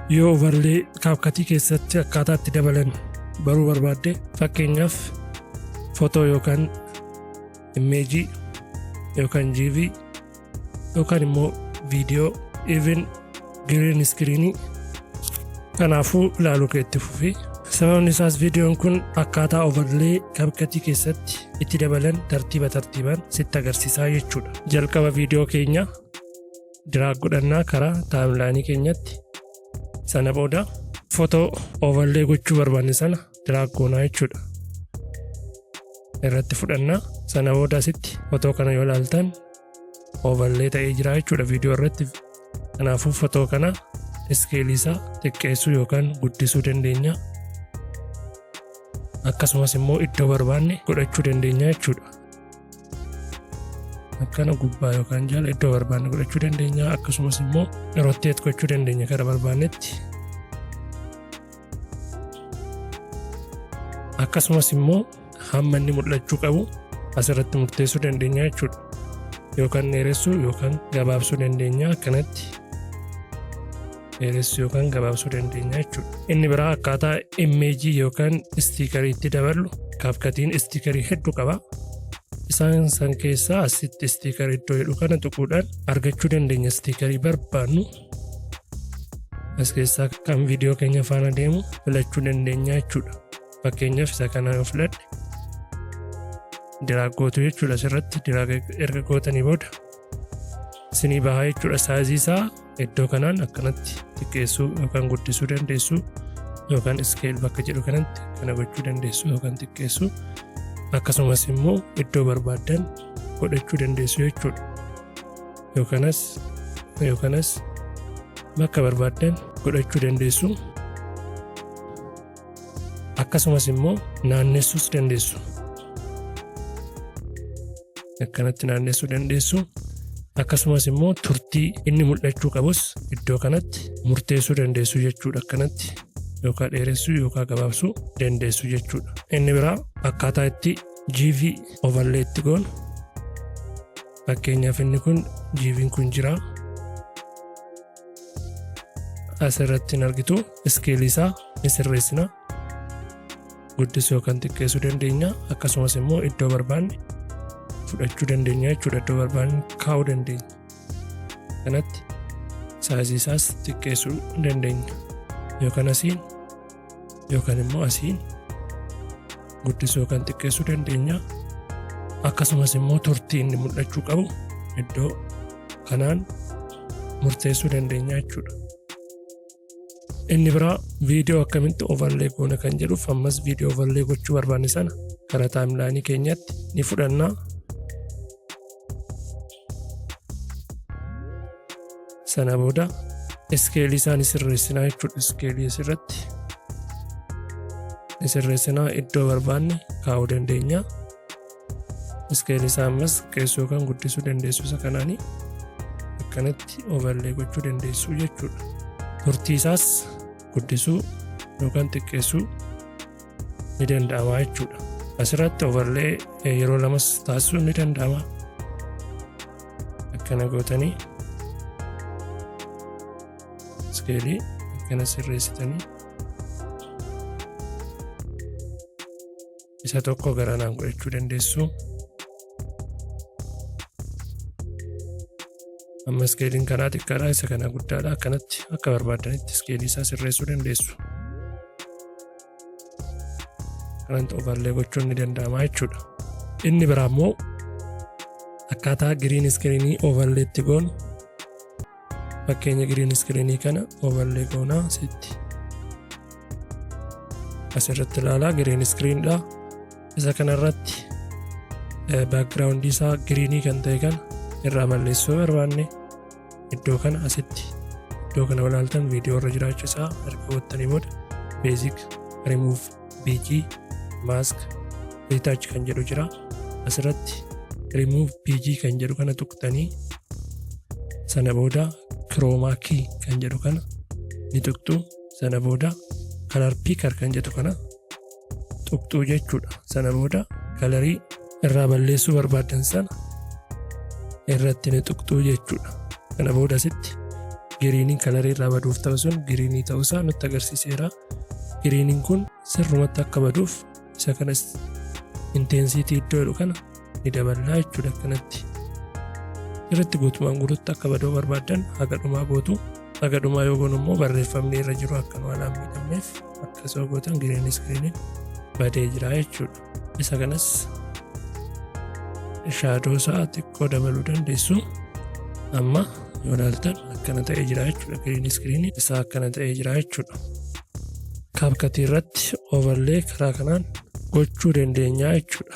yoo overlay CapCut keessatti akkaataa itti dabalan baruu barbaadde fakkeenyaaf footoo yookaan image yookaan GV yookaan immoo viidiyoo even green screen kanaafuu ilaaluu keetti fufi. Sababni isaas viidiyoon kun akkaataa overlay CapCut keessatti itti dabalan tartiibaan sitti agarsiisaa jechuudha. Jalqaba viidiyoo keenya drag godhannaa karaa timeline keenyatti. Sana booda footoo overlay gochuu barbaanne sana drag goonaa jechuudha. Irratti fudhannaa. Sana booda asitti footoo kana yoo ilaaltan overlay ta'ee jira jechuudha viidiyoo irratti. Kanaafuu footoo kana scale isaa xiqqeessuu yookaan guddisuu dandeenya. Akkasumas immoo iddoo barbaanne godhachuu dandeenya jechuudha. Akkana gubbaa yookaan jala iddoo barbaanne godhachuu dandeenya. Akkasumas immoo rotate gochuu dandeenya karaa barbaannetti. Akkasumas immoo hamma inni mul'achuu qabu asirratti murteessuu dandeenya jechuudha. Yookaan dheeressuu yookaan gabaabsuu dandeenya. Akkanatti dheeressuu yookaan gabaabsuu dandeenya jechuudha. Inni biraa akkaataa image yookaan stiikerii itti daballu CapCutiin stiikerii hedduu qaba. Isaan san keessaa asitti stiikerii iddoo jedhu kana tuquudhaan argachuu dandeenya stiikerii barbaannu. As keessaa kan viidiyoo keenya faana deemu filachuu dandeenya jechuudha. Fakkeenyaaf isa kana yoo filadhe drag gootu jechuudha. Asirratti drag erga gootanii booda isinii bahaa jechuudha. Saayizii isaa iddoo kanaan akkanatti xiqqeessuu yookaan guddisuu dandeessu yookaan scale bakka jedhu kanatti kana gochuu dandeessu yookaan xiqqeessuu. Akkasumas immoo iddoo barbaadan godhachuu dandeessu jechuudha. Yookanas bakka barbaadan godhachuu dandeessu. Akkasumas immoo naannessuus dandeessu. Akkanatti naannessuu dandeessu. Akkasumas immoo turtii inni mul'achuu qabus iddoo kanatti murteessuu dandeessu jechuudha. Akkanatti yookaan dheeressuu yookaan gabaabsuu dandeessu jechuudha. Inni biraa akkaataa itti GV overlay itti goonu. Fakkeenyaaf inni kun GV'n kun jira. Asirratti argitu scale isaa ni sirreessina. Guddisuu yookaan xiqqeessuu dandeenya. Akkasumas immoo iddoo barbaanne fudhachuu dandeenya jechuudha. Iddoo barbaanne kaa'uu dandeenya. Kanatti saayizii isaas xiqqeessuu dandeenya. Yookaan asiin yookaan immoo asiin guddisuu yookaan xiqqeessuu dandeenya. Akkasumas immoo turtii inni mul'achuu qabu iddoo kanaan murteessuu dandeenya jechuudha. Inni biraa viidiyoo akkamitti overlay goona kan jedhuuf ammas viidiyoo overlay gochuu barbaanne sana karaa timeline keenyatti ni fudhannaa. Sana booda scale isaa ni sirreessinaa jechuudha. Scale asirratti ni sirreessinaa iddoo barbaanne kaa'uu dandeenya. Scale isaa ammas xiqqeessuu yookaan guddisuu dandeessu. Isa kanaanii akkanatti overlay gochuu dandeessu jechuudha. Turtii isaas guddisuu yookaan xiqqeessuu ni danda'ama jechuudha. Asirratti overlay yeroo lamas taasisuu ni danda'ama. Akkana gootanii scale akkana sirreessitanii isa tokko garanaan godhachuu dandeessu. Amma scalein kanaa xiqqaadha, isa kana guddaadha. Akkanatti akka barbaadanitti scale isaa sirreessuu dandeessu. Kanatti overlay gochuun ni danda'ama jechuudha. Inni biraa immoo akkaataa green screen overlay itti goonu. Fakkeenya green screen kana overlay goonaa asitti. Asirratti ilaalaa green screen dha. Isa kanarratti background isaa green kan ta'e kana irraa balleessuu barbaanne iddoo kana asitti iddoo kana walaaltan viidiyoo irra jiraachuu isaa erga gootanii booda basic remove bg mask retouch kan jedhu jira. Asirratti remove bg kan jedhu kana tuqtanii sana booda chroma key kan jedhu kana ni tuqtu. Sana booda color picker kan jedhu kana tuqtu jechuudha. Sana booda kalarii irraa balleessuu barbaadan sana irratti ni tuqtu jechuudha. Kana booda asitti giriiniin kalarii irraa baduuf ta'u sun giriinii ta'uusaa nutti agarsiiseera. Giriiniin kun sirrumatti akka baduuf isa kanas intensiitii iddoo jedhu kana ni daballaa jechuudha. Akkanatti irratti guutumaan guutuutti akka baduu barbaadan haga dhumaa gootu. Haga dhumaa yoo goonu immoo barreeffamni irra jiru akka nu alaan miidhamneef akkasuma gootan giriiniin badee jira jechuudha. Isa kanas shaadoo isaa xiqqoo dabaluu dandeessu. Amma yoo ilaaltan akkana ta'ee jira jechuudha. Giriin isaa akkana ta'ee jira jechuudha. CapCut irratti overlay karaa kanaan gochuu dandeenya jechuudha.